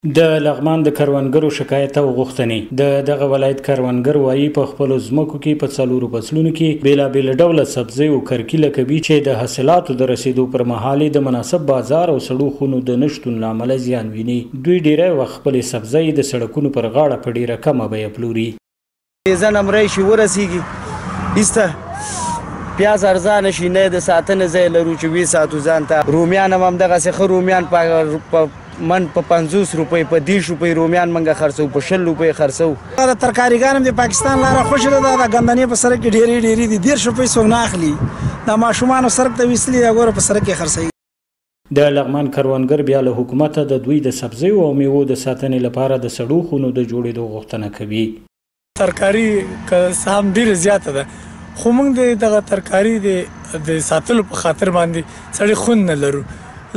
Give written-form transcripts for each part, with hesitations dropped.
د لغمان د کروندګرو شکایت او غوښتنې دغه ولایت کروندګر وایي په خپلو ځمکو کې په څلورو فصلونو کې بیلابیل ډوله سبزۍ او کرکیله کوي چې د حاصلاتو د رسیدو پر مهال د مناسب بازار او سړو خونو د نشتون له امله زیان ویني. دوی ډیری وخت خپلې سبزۍ د سړکونو پر غاړه په ډیره کمه بیه پلوري. ځان امری شي ورسیږي ایسته پیاز ارزانه شي نه د ساتنې ځای لرو چې وی ساتو ځان ته. رومیان هم دغسې ښه رومیان په من په 50 روپۍ په 10 روپۍ رومیان منګه خرڅو په 60 روپۍ خرڅو. د ترکاریګان هم د پاکستان لاره خوش ده. د ګندنې په سړک کې ډېری دي 10 روپۍ څوک نه اخلي. د ماشومانو سړک ته ویسلي هغه په سړک کې خرڅوي. د لغمان کروندګر بیا له حکومته د دوی د سبزیو او میوو د ساتنې لپاره د سړو خونو د جوړېدو غوښتنه کوي. ترکاري که هم ډېره زیاته ده خو موږ دغه ترکاري د ساتلو په خاطر باندې سړي خون نه لرو.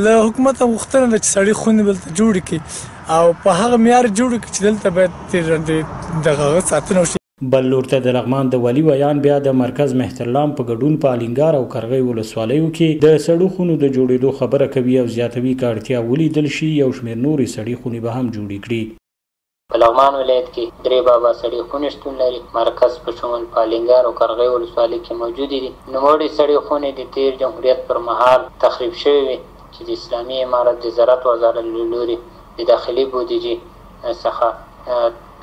له حکومت غوښتنه ده چې سړي خونې دلته جوړې کړي او په هغه معیار جوړې کړي چې دلته باید دغه ساتنه وشي. بل لور ته د لغمان د والي ویان بیا د مرکز مهترلام په ګډون په الینګار او کرغۍ ولسوالیو کې د سړو خونو د جوړېدو خبره کوي او زیاتوي که اړتیا ولیدل شي یو شمېر نورې سړې خونې به هم جوړې کړي. په لغمان ولایت کې درې بابا سړې خونې شتون لري. مرکز په شمول په الینګار او کرغۍ ولسوالۍ کې موجودې دي. نوموړې سړې خونې د تیر جمهوریت پر مهال تخریب شوې وې چې د اسلامي امارت د زراعت وزارت له لوري د داخلي بودیجې څخه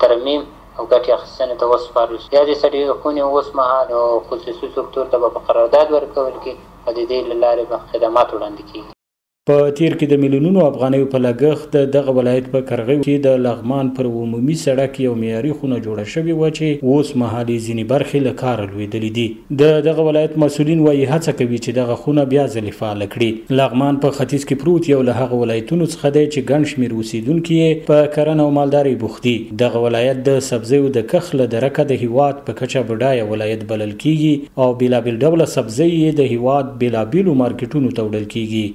ترمیم او ګټې اخیستنې ته وسپارل شو. یا د سړې خونې اوس مهال خصوصي سکتور ته به په قرارداد ورکول کېږي او د دې له لارې به خدمات وړاندې کېږي. په تیر کې د میلیونونو افغانیو په لګښت دغه ولایت په کرغۍ کې د لغمان پر عمومي سړک یو معیاري خونه جوړه شوې وه چې اوس مهال یې ځینې برخې له کاره لوېدلې دي. دغه ولایت مسؤلین وایي هڅه کوي چې دغه خونه بیا ځلې فعاله کړي. لغمان په ختیځ کې پروت یو له هغه ولایتونو څخه دی چې ګڼ شمېر اوسېدونکي یې په کرنه او مالدارۍ بوخت دي. دغه ولایت د سبزیو د کښت له درکه د هیواد په کچه بډایه ولایت بلل کیږي او بیلابیل ډوله سبزۍ یې د هیواد بیلابیلو مارکیټونو ته وړل کیږي.